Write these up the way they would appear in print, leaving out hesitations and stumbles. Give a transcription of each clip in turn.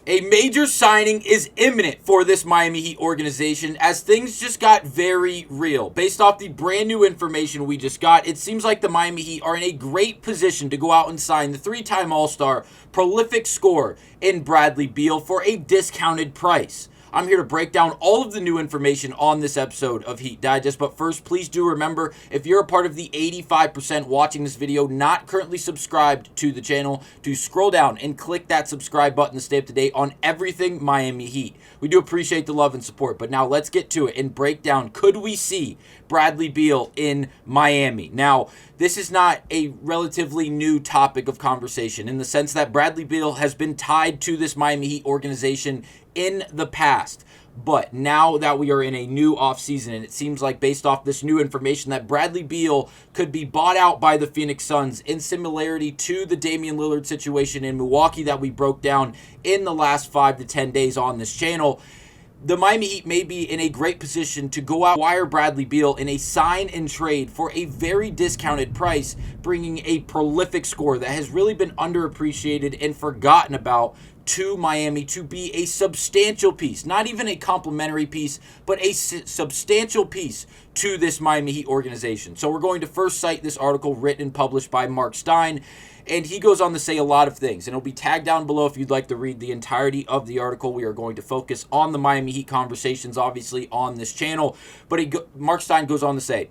A major signing is imminent for this Miami Heat organization as things just got very real. Based off the brand new information we just got, it seems like the Miami Heat are in a great position to go out and sign the three-time All-Star, prolific scorer in Bradley Beal for a discounted price. I'm here to break down all of the new information on this episode of Heat Digest, but first, please do remember, if you're a part of the 85% watching this video not currently subscribed to the channel, to scroll down and click that subscribe button to stay up to date on everything Miami Heat. We do appreciate the love and support, but now let's get to it and break down, could we see Bradley Beal in Miami? Now, this is not a relatively new topic of conversation in the sense that Bradley Beal has been tied to this Miami Heat organization in the past. But now that we are in a new offseason, and it seems like based off this new information that Bradley Beal could be bought out by the Phoenix Suns in similarity to the Damian Lillard situation in Milwaukee that we broke down in the last 5 to 10 days on this channel, the Miami Heat may be in a great position to go out and acquire Bradley Beal in a sign and trade for a very discounted price, bringing a prolific scorer that has really been underappreciated and forgotten about to Miami to be a substantial piece, not even a complimentary piece, but a substantial piece to this Miami Heat organization. So we're going to first cite this article written and published by Marc Stein, and he goes on to say a lot of things, and it'll be tagged down below if you'd like to read the entirety of the article. We are going to focus on the Miami Heat conversations, obviously, on this channel, but Marc Stein goes on to say,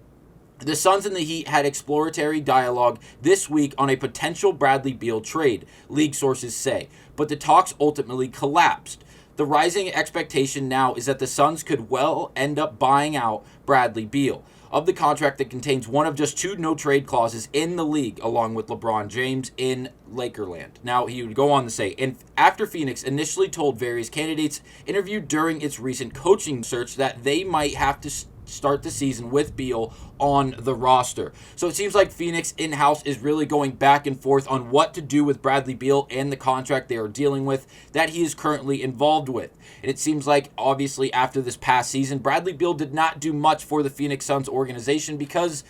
the Suns and the Heat had exploratory dialogue this week on a potential Bradley Beal trade, league sources say, but the talks ultimately collapsed. The rising expectation now is that the Suns could well end up buying out Bradley Beal of the contract that contains one of just 2 no-trade clauses in the league, along with LeBron James in Lakerland. Now, he would go on to say, and after Phoenix initially told various candidates interviewed during its recent coaching search that they might have to start the season with Beal on the roster. So it seems like Phoenix in-house is really going back and forth on what to do with Bradley Beal and the contract they are dealing with that he is currently involved with. And it seems like, obviously, after this past season, Bradley Beal did not do much for the Phoenix Suns organization because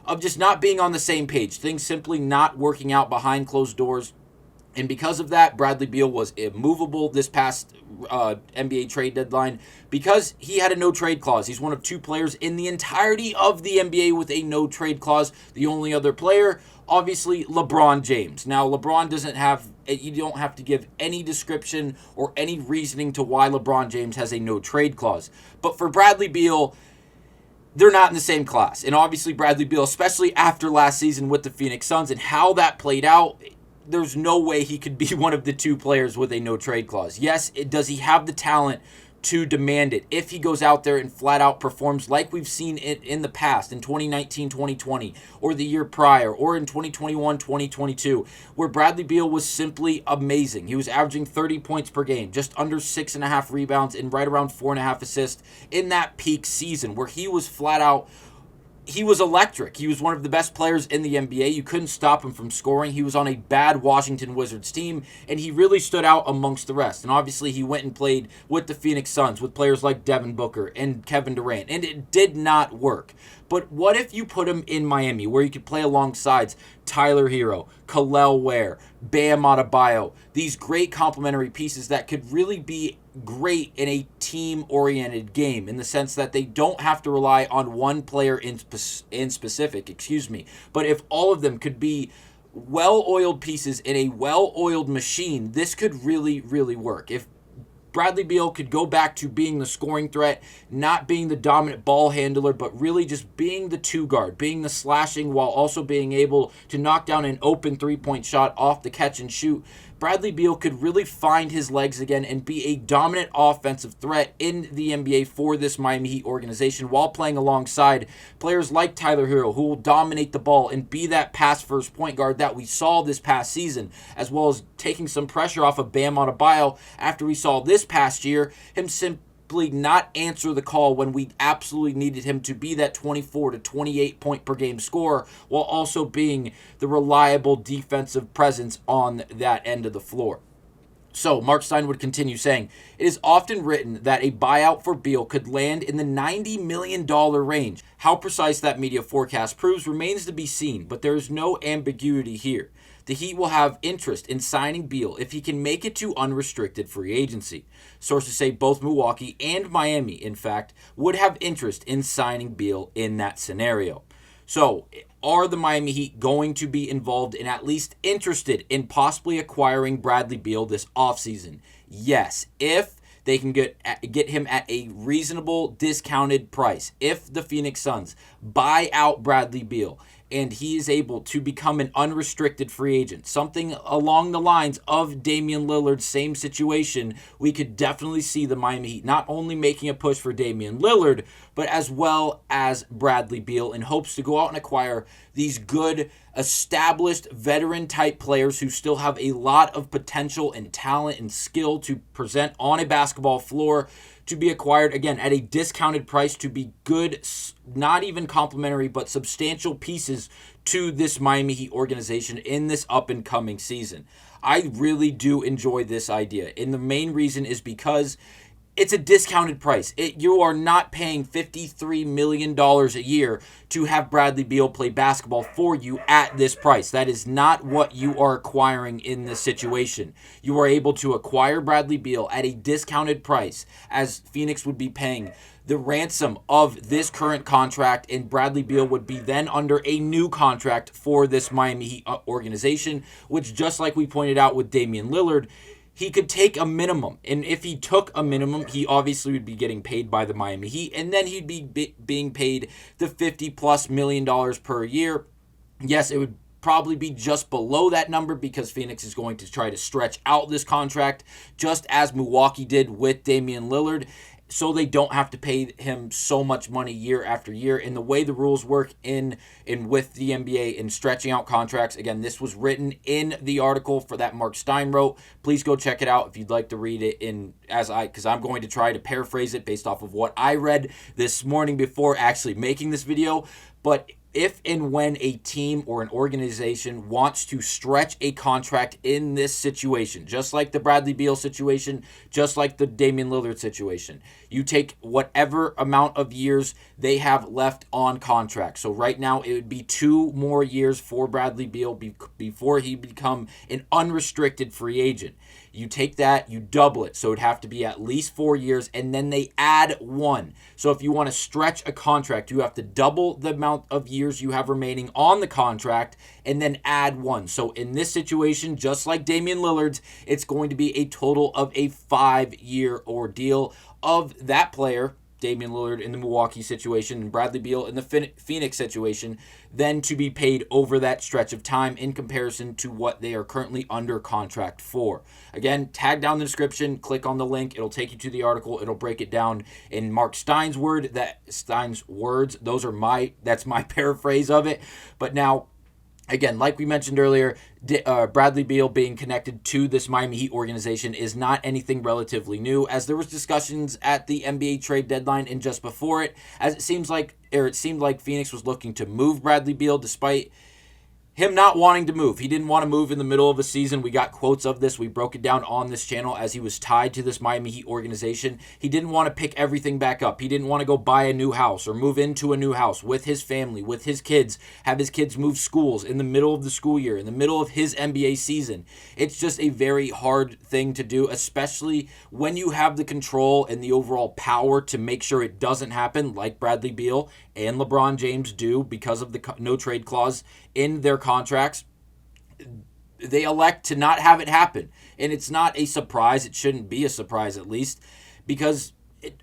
of just not being on the same page, things simply not working out behind closed doors. And because of that, Bradley Beal was immovable this past NBA trade deadline because he had a no-trade clause. He's one of 2 players in the entirety of the NBA with a no-trade clause. The only other player, obviously, LeBron James. Now, LeBron doesn't have, you don't have to give any description or any reasoning to why LeBron James has a no-trade clause. But for Bradley Beal, they're not in the same class. And obviously, Bradley Beal, especially after last season with the Phoenix Suns and how that played out, there's no way he could be one of the 2 players with a no-trade clause. Yes, does he have the talent to demand it if he goes out there and flat out performs like we've seen it in the past in 2019, 2020, or the year prior, or in 2021, 2022, where Bradley Beal was simply amazing. He was averaging 30 points per game, just under 6.5 rebounds, and right around 4.5 assists in that peak season where he was flat out, he was electric. He was one of the best players in the NBA. You couldn't stop him from scoring. He was on a bad Washington Wizards team, and he really stood out amongst the rest. And obviously, he went and played with the Phoenix Suns with players like Devin Booker and Kevin Durant, and it did not work. But what if you put him in Miami, where he could play alongside Tyler Hero, Kel'el Ware, Bam Adebayo, these great complementary pieces that could really be great in a team-oriented game in the sense that they don't have to rely on one player in specific, but if all of them could be well-oiled pieces in a well-oiled machine, this could really, really work. If Bradley Beal could go back to being the scoring threat, not being the dominant ball handler, but really just being the 2 guard, being the slashing while also being able to knock down an open 3-point shot off the catch and shoot, Bradley Beal could really find his legs again and be a dominant offensive threat in the NBA for this Miami Heat organization while playing alongside players like Tyler Hero, who will dominate the ball and be that pass-first point guard that we saw this past season, as well as taking some pressure off of Bam Adebayo after we saw this past year him simply not answer the call when we absolutely needed him to be that 24 to 28 point per game scorer while also being the reliable defensive presence on that end of the floor. So Marc Stein would continue saying, it is often written that a buyout for Beal could land in the $90 million range. How precise that media forecast proves remains to be seen, but there is no ambiguity here. the Heat will have interest in signing Beal if he can make it to unrestricted free agency. Sources say both Milwaukee and Miami, in fact, would have interest in signing Beal in that scenario. So, are the Miami Heat going to be involved and at least interested in possibly acquiring Bradley Beal this offseason? Yes, if they can get him at a reasonable discounted price. If the Phoenix Suns buy out Bradley Beal and he is able to become an unrestricted free agent, something along the lines of Damian Lillard's same situation, we could definitely see the Miami Heat not only making a push for Damian Lillard, but as well as Bradley Beal in hopes to go out and acquire these good, established, veteran-type players who still have a lot of potential and talent and skill to present on a basketball floor, to be acquired, again, at a discounted price, to be good, not even complimentary, but substantial pieces to this Miami Heat organization in this up-and-coming season. I really do enjoy this idea, and the main reason is because it's a discounted price. You are not paying $53 million a year to have Bradley Beal play basketball for you at this price. That is not what you are acquiring in this situation. You are able to acquire Bradley Beal at a discounted price, as Phoenix would be paying the ransom of this current contract, and Bradley Beal would be then under a new contract for this Miami Heat organization, which, just like we pointed out with Damian Lillard, he could take a minimum, and if he took a minimum, he obviously would be getting paid by the Miami Heat, and then he'd be being paid the $50+ million per year. Yes, it would probably be just below that number because Phoenix is going to try to stretch out this contract, just as Milwaukee did with Damian Lillard, so they don't have to pay him so much money year after year. And the way the rules work in with the NBA in stretching out contracts, again, this was written in the article for that Marc Stein wrote. Please go check it out if you'd like to read it because I'm going to try to paraphrase it based off of what I read this morning before actually making this video. But if and when a team or an organization wants to stretch a contract in this situation, just like the Bradley Beal situation, just like the Damian Lillard situation, you take whatever amount of years they have left on contract. So right now it would be 2 more years for Bradley Beal before he become an unrestricted free agent. You take that, you double it, so it'd have to be at least 4 years, and then they add 1. So if you want to stretch a contract, you have to double the amount of years you have remaining on the contract and then add 1. So in this situation, just like Damian Lillard's, it's going to be a total of a 5-year ordeal of that player, Damian Lillard in the Milwaukee situation and Bradley Beal in the Phoenix situation, then to be paid over that stretch of time in comparison to what they are currently under contract for. Again, tag down the description, click on the link, it'll take you to the article, it'll break it down in Marc Stein's words. That's my paraphrase of it. But now, again, like we mentioned earlier, Bradley Beal being connected to this Miami Heat organization is not anything relatively new, as there was discussions at the NBA trade deadline and just before it, as it seemed like Phoenix was looking to move Bradley Beal despite him not wanting to move. He didn't want to move in the middle of a season. We got quotes of this. We broke it down on this channel as he was tied to this Miami Heat organization. He didn't want to pick everything back up. He didn't want to go buy a new house or move into a new house with his family, with his kids, have his kids move schools in the middle of the school year, in the middle of his NBA season. It's just a very hard thing to do, especially when you have the control and the overall power to make sure it doesn't happen, like Bradley Beal and LeBron James do because of the no trade clause in their contracts. They elect to not have it happen. And it's not a surprise. It shouldn't be a surprise, at least, because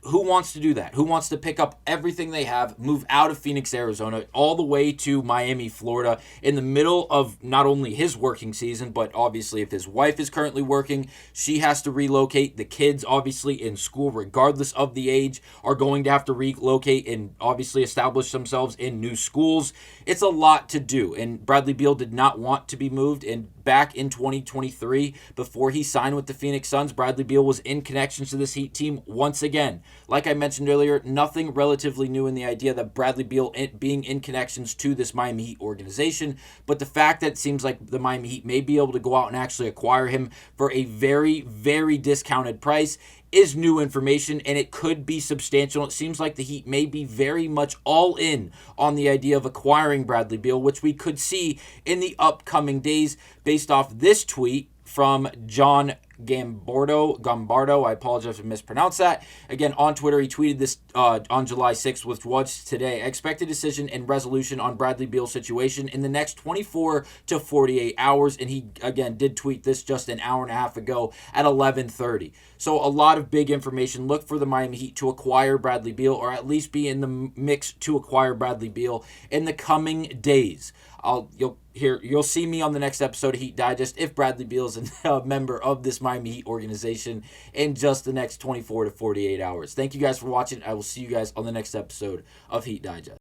who wants to do that? Who wants to pick up everything they have, move out of Phoenix, Arizona, all the way to Miami, Florida, in the middle of not only his working season, but obviously if his wife is currently working, she has to relocate. The kids, obviously in school, regardless of the age, are going to have to relocate and obviously establish themselves in new schools. It's a lot to do, and Bradley Beal did not want to be moved. And back in 2023, before he signed with the Phoenix Suns, Bradley Beal was in connections to this Heat team once again. Like I mentioned earlier, nothing relatively new in the idea that Bradley Beal being in connections to this Miami Heat organization, but the fact that it seems like the Miami Heat may be able to go out and actually acquire him for a very, very discounted price is new information, and it could be substantial. It seems like the Heat may be very much all in on the idea of acquiring Bradley Beal, which we could see in the upcoming days based off this tweet from John Gombardo. I apologize if I mispronounced that. Again, on Twitter, he tweeted this on July 6th, which was today. I expect a decision and resolution on Bradley Beal's situation in the next 24 to 48 hours. And he, again, did tweet this just an hour and a half ago at 11:30. So a lot of big information. Look for the Miami Heat to acquire Bradley Beal, or at least be in the mix to acquire Bradley Beal in the coming days. You'll see me on the next episode of Heat Digest if Bradley Beal is a member of this Miami Heat organization in just the next 24 to 48 hours. Thank you guys for watching. I will see you guys on the next episode of Heat Digest.